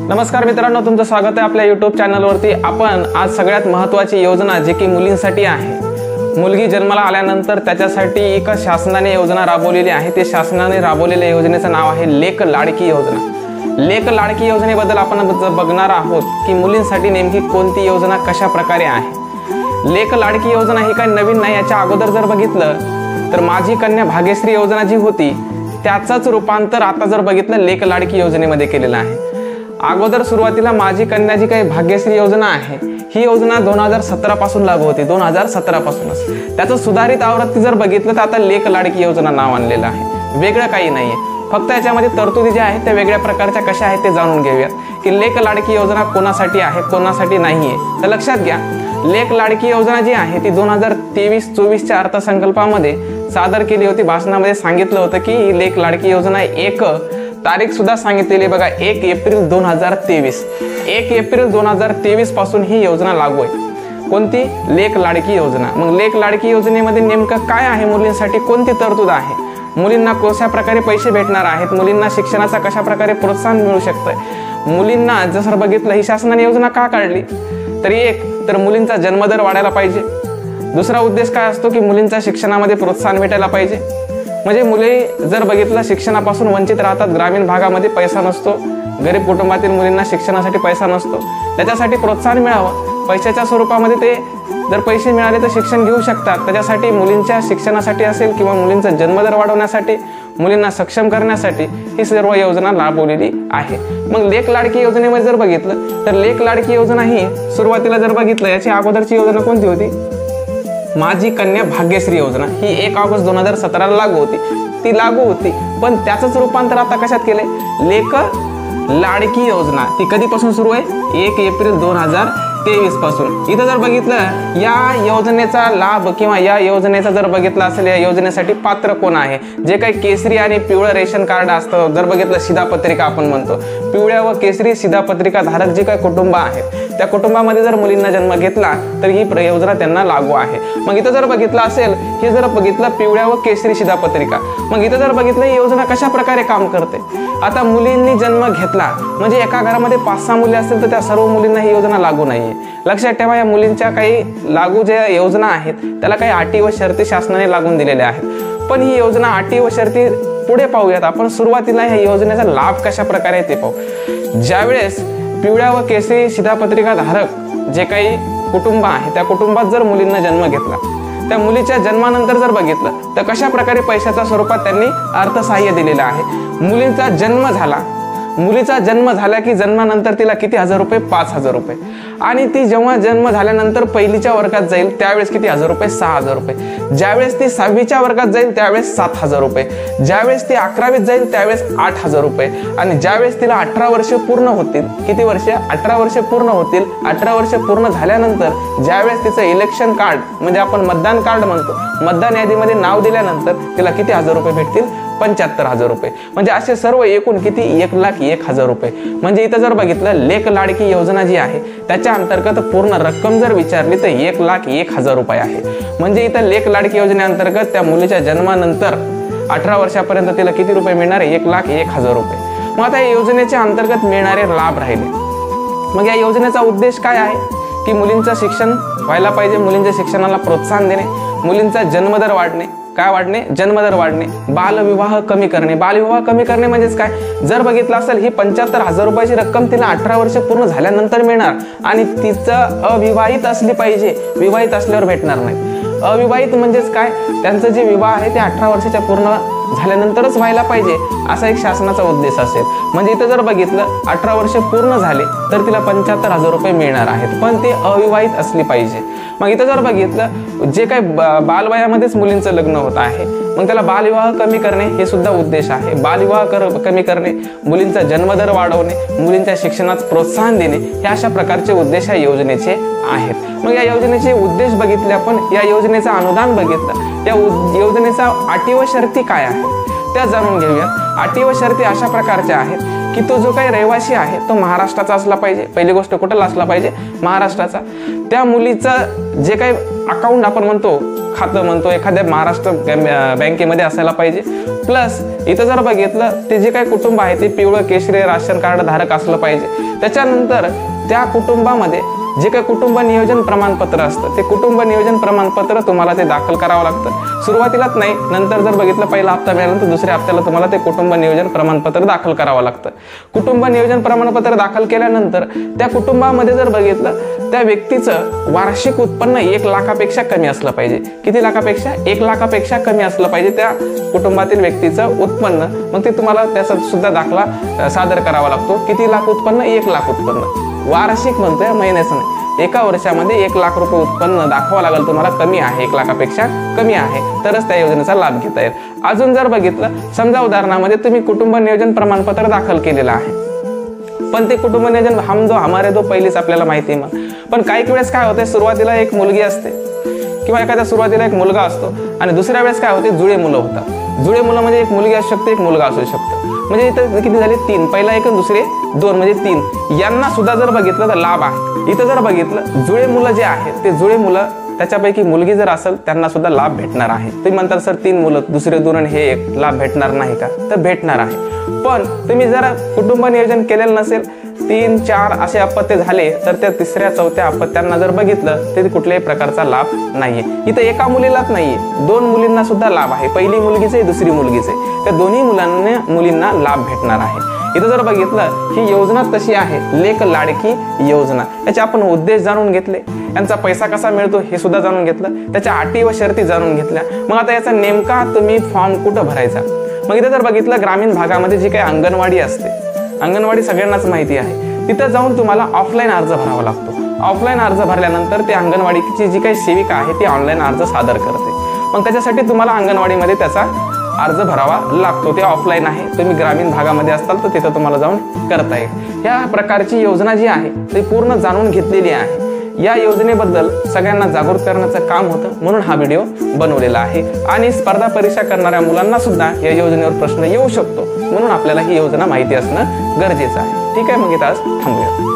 नमस्कार मित्रांनो, तुमचं स्वागत आहे आपल्या YouTube चॅनलवरती। आपण आज सगळ्यात महत्त्वाची योजना जी की मुलींसाठी आहे। मुलगी जन्माला आल्यानंतर त्याच्यासाठी एक शासनाने योजना राबवलेली आहे। ते शासनाने राबवलेल्या योजनेचं नाव आहे लेक लाडकी योजना। लेक लाडकी योजनेबद्दल आपण बघणार आहोत की मुलींसाठी नेमकी कोणती योजना कशा प्रकारे आहे। लेक लाडकी योजना ही काही नवीन नाही। याच्या अगोदर जर बघितलं तर माझी कन्या भाग्यश्री योजना जी होती त्याचंच रूपांतर आता जर बघितलं लेक लाडकी योजनेमध्ये केलेलं आहे। अगोदर सुरुवातीला माझी कन्या जी काही भाग्यश्री योजना आहे ही योजना 2017 पासून लागू होती। 2017 पासूनच त्याचं सुधारित आवृत्ती जर बघितलं तर आता लेक लाडकी योजना नाव आणलेलं आहे। वेगळं काही नाहीये, फक्त याच्यामध्ये तरतुदी ज्या आहेत त्या वेगळ्या प्रकारच्या कशा आहेत ते जाणून घेऊयात की लेक लाडकी योजना कोणासाठी आहे कोणासाठी नाहीये। तर लक्षात घ्या, लेक लाडकी योजना जी आहे ती 2023-24च्या अर्थसंकल्पामध्ये सादर केली होती। भाषणामध्ये सांगितलं होतं की ही लेक लाडकी योजना एक तारीख सुद्धा सांगितलेली बघा, 1 एप्रिल 2023। 1 एप्रिल 2023 पासून ही योजना लागू आहे। कोणती? लेक लाडकी योजना। मग लेक लाडकी योजनेमध्ये नेमकं काय आहे, मुलींसाठी कोणती तरतूद आहे, मुलींना कशा प्रकारे पैसे भेटणार आहेत, मुलींना शिक्षणाचा कशा प्रकारे प्रोत्साहन मिळू शकतंय, मुलींना जसं बघितलं ही शासनाने योजना का काढली तर एक तर मुलींचा जन्मदर वाढायला पाहिजे। दुसरा उद्देश काय असतो की मुलींचा शिक्षणामध्ये प्रोत्साहन भेटायला पाहिजे। म्हणजे मुले जर बघितलं शिक्षणापासून वंचित राहतात, ग्रामीण भागामध्ये पैसा नसतो, गरीब कुटुंबातील मुलींना शिक्षणासाठी पैसा नसतो, त्याच्यासाठी प्रोत्साहन मिळावं। पैशाच्या स्वरूपामध्ये ते जर पैसे मिळाले तर शिक्षण घेऊ शकतात। त्याच्यासाठी मुलींच्या शिक्षणासाठी असेल किंवा मुलींचा जन्मदर वाढवण्यासाठी, मुलींना सक्षम करण्यासाठी ही सर्व योजना राबवलेली आहे। मग लेक लाडकी योजनेमध्ये जर बघितलं तर लेक लाडकी योजना ही सुरुवातीला जर बघितलं याची अगोदरची योजना कोणती होती? माझी कन्या भाग्यश्री योजना ही 1 ऑगस्ट 2017 लागू होती। ती लागू होती पण त्याचंच रूपांतर आता कशात केले? लेक लाडकी योजना। ती कधीपासून सुरू आहे? 1 एप्रिल 2023 पासून। इथं जर बघितलं या योजनेचा लाभ किंवा या योजनेचा जर बघितलं असेल या योजनेसाठी पात्र कोण आहे, जे काही केसरी आणि पिवळं रेशन कार्ड असतं, जर बघितलं शिधापत्रिका आपण म्हणतो, पिवळ्या व केसरी शिधापत्रिका धारक जे काही कुटुंब आहेत त्या कुटुंबामध्ये जर मुलींना जन्म घेतला तर ही योजना त्यांना लागू आहे। मग इथं जर बघितलं असेल, हे जर बघितलं पिवळ्या व केसरी शिधापत्रिका, मग इथं जर बघितलं ही योजना कशा प्रकारे काम करते। आता मुलींनी जन्म घेतला म्हणजे एका घरामध्ये 5-6 मुली असतील तर त्या सर्व मुलींना ही योजना लागू नाहीये। लक्षात ठेवा, या मुलींच्या काही लागू ज्या योजना आहेत त्याला काही अटी व शर्ती शासनाने लागून दिलेल्या आहेत। पण ही योजना अटी व शर्ती पुढे पाहूयात आपण। सुरुवातीला ह्या योजनेचा लाभ कशा प्रकारे ते पाहू। ज्यावेळेस पिवळ्या व केसरी शिधापत्रिका धारक जे काही कुटुंब आहे त्या कुटुंबात जर मुलींना जन्म घेतला, त्या मुलीच्या जन्मानंतर जर बघितलं तर कशा प्रकारे पैशाच्या स्वरूपात त्यांनी अर्थसहाय्य दिलेलं आहे। मुलीचा जन्म झाला की जन्मानंतर तिला किती हजार रुपये? 5,000 रुपये। आणि ती जेव्हा जन्म झाल्यानंतर पहिलीच्या वर्गात जाईल त्यावेळेस किती हजार रुपये? 6,000 रुपये। ज्यावेळेस ती 6वीच्या वर्गात जाईल त्यावेळेस 7,000 रुपये। ज्यावेळेस ती 11वीत जाईल त्यावेळेस 8,000 रुपये। आणि ज्यावेळेस तिला 18 वर्ष पूर्ण होतील, किती वर्ष? 18 वर्ष पूर्ण होतील। 18 वर्ष पूर्ण झाल्यानंतर ज्यावेळेस तिचं इलेक्शन कार्ड म्हणजे आपण मतदान कार्ड म्हणतो, मतदान यादीमध्ये नाव दिल्यानंतर तिला किती हजार रुपये भेटतील? 75,000 रुपये। म्हणजे असे सर्व एकूण किती? 1,01,000 रुपये। म्हणजे इथं जर बघितलं लेक लाडकी योजना जी आहे त्याच्या अंतर्गत पूर्ण रक्कम जर विचारली तर 1,01,000 रुपये आहे। म्हणजे इथं लेक लाडकी योजनेअंतर्गत त्या मुलीच्या जन्मानंतर 18 वर्षापर्यंत तिला किती रुपये मिळणार? 1,01,000 रुपये। मग आता या योजनेच्या अंतर्गत मिळणारे लाभ राहिले। मग या योजनेचा उद्देश काय आहे की मुलींचं शिक्षण व्हायला पाहिजे, मुलींच्या शिक्षणाला प्रोत्साहन देणे, मुलींचा जन्मदर वाढणे। काय वाढणे? जन्मदर वाढणे। बालविवाह कमी करणे। बालविवाह कमी करणे म्हणजेच काय? जर बघितलं असेल ही 75,000 रुपयाची रक्कम तिला 18 वर्ष पूर्ण झाल्यानंतर मिळणार आणि तिचं अविवाहित असली पाहिजे, विवाहित असल्यावर भेटणार नाही। अविवाहित म्हणजेच काय? त्यांचं जे विवाह आहे ते 18 वर्षाच्या पूर्ण झाल्यानंतरच व्हायला पाहिजे असा एक शासनाचा उद्देश असेल। म्हणजे इथं जर बघितलं 18 वर्ष पूर्ण झाले तर तिला 75,000 रुपये मिळणार आहेत, पण ते अविवाहित असली पाहिजे। मग इथं जर बघितलं जे काही बालवयामध्येच मुलींचं लग्न होत आहे मग त्याला बालविवाह कमी करणे हे सुद्धा उद्देश आहे। बालविवाह कमी करणे, मुलींचा जन्मदर वाढवणे, मुलींच्या शिक्षणात प्रोत्साहन देणे हे अशा प्रकारचे उद्देश या योजनेचे आहेत। मग या योजनेचे उद्देश बघितले आपण, या योजनेचं अनुदान बघितलं, या योजनेचा अटी व शर्ती काय आहे त्या जाणून घेऊया। अटी व शर्ती अशा प्रकारच्या आहेत की तो जो काही रहिवासी आहे तो महाराष्ट्राचा असला पाहिजे। पहिली गोष्ट कुठला असला पाहिजे, महाराष्ट्राचा। त्या मुलीचं जे काही अकाउंट आपण म्हणतो, खातं म्हणतो, एखाद्या महाराष्ट्र बँकेमध्ये असायला पाहिजे। प्लस इथं जर बघितलं ते जे काही कुटुंब आहे ते पिवळं केशरी राशन कार्ड धारक असलं पाहिजे। त्याच्यानंतर त्या कुटुंबामध्ये जे काही कुटुंब नियोजन प्रमाणपत्र असतं ते कुटुंब नियोजन प्रमाणपत्र तुम्हाला ते दाखल करावं लागतं। सुरुवातीलाच नाही, नंतर जर बघितलं पहिला हप्ता मिळाल्यानंतर दुसऱ्या हप्त्याला तुम्हाला ते कुटुंब नियोजन प्रमाणपत्र दाखल करावं लागतं। कुटुंब नियोजन प्रमाणपत्र दाखल केल्यानंतर त्या कुटुंबामध्ये जर बघितलं त्या व्यक्तीचं वार्षिक उत्पन्न 1 लाखापेक्षा कमी असलं पाहिजे। किती लाखापेक्षा? 1 लाखापेक्षा कमी असलं पाहिजे त्या कुटुंबातील व्यक्तीचं उत्पन्न। मग ते तुम्हाला त्याचा सुद्धा दाखला सादर करावा लागतो। किती लाख उत्पन्न? 1 लाख उत्पन्न। वार्षिक म्हणतोय, महिन्याचं नाही। एका वर्षामध्ये 1 लाख रुपये उत्पन्न दाखवावं लागेल तुम्हाला, कमी आहे, 1 लाखापेक्षा कमी आहे, तरच त्या योजनेचा लाभ घेता येईल। अजून जर बघितलं, समजा उदाहरणामध्ये तुम्ही कुटुंब नियोजन प्रमाणपत्र दाखल केलेलं आहे, पण ते कुटुंब नियोजन हम जो हमारे दो पहिलीच आपल्याला माहिती आहे। मग पण काही वेळेस काय होते, सुरुवातीला एक मुलगी असते किंवा एखाद्या सुरुवातीला एक मुलगा असतो आणि दुसऱ्या वेळेस काय होते, जुळे मुलं होतात। जुळे मुलं म्हणजे एक मुलगी असू शकते, एक मुलगा असू शकतो। म्हणजे इथं किती झाले? 3, पहिला 1 आणि दुसरे 2, म्हणजे 3। यांना सुद्धा जर बघितलं तर लाभ आहे। इथं जर बघितलं जुळे मुलं जे आहेत ते जुळे मुलं, त्याच्यापैकी मुलगी जर असेल त्यांना सुद्धा लाभ भेटणार आहे। तुम्ही म्हणतात सर 3 मुलं, दुसरे 2 आणि हे 1, लाभ भेटणार नाही का? तर भेटणार आहे। पण तुम्ही जर कुटुंब नियोजन केलेलं नसेल, 3, 4 असे अपत्य झाले तर त्या 3ऱ्या 4थ्या अपत्यांना जर बघितलं तर कुठल्याही प्रकारचा लाभ नाहीये। इथं एका मुलीलाच नाहीये, 2 मुलींना सुद्धा लाभ आहे। पहिली मुलगीचे, दुसरी मुलगीचे, त्या दोन्ही मुलींना लाभ भेटणार आहे। इथं जर बघितलं ही योजना कशी आहे, लेक लाडकी योजना, याचे आपण उद्देश जाणून घेतले, यांचा पैसा कसा मिळतो हे सुद्धा जाणून घेतलं, त्याच्या अटी व शर्ती जाणून घेतल्या। मग आता याचा नेमका तुम्ही फॉर्म कुठं भरायचा? मग इथं जर बघितलं ग्रामीण भागामध्ये जी काही अंगणवाडी असते, अंगणवाडी सगळ्यांनाच माहिती आहे, तिथं जाऊन तुम्हाला ऑफलाईन अर्ज भरावा लागतो। ऑफलाईन अर्ज भरल्यानंतर ते अंगणवाडीची जी काही सेविका आहे ती ऑनलाईन अर्ज सादर करते। मग त्याच्यासाठी तुम्हाला अंगणवाडीमध्ये त्याचा अर्ज भरावा लागतो, ते ऑफलाईन आहे। तुम्ही ग्रामीण भागामध्ये असताल तर तिथं तुम्हाला जाऊन करता येईल। या प्रकारची योजना जी आहे ती पूर्ण जाणून घेतलेली आहे। या योजनेबद्दल सगळ्यांना जागरूक करण्याचं काम होतं, म्हणून हा व्हिडिओ बनवलेला आहे। आणि स्पर्धा परीक्षा करणाऱ्या मुलांना सुद्धा या योजनेवर प्रश्न येऊ शकतो, म्हणून आपल्याला ही योजना माहिती असणं गरजेचं आहे। ठीक आहे, मग इथं आज थांबूया।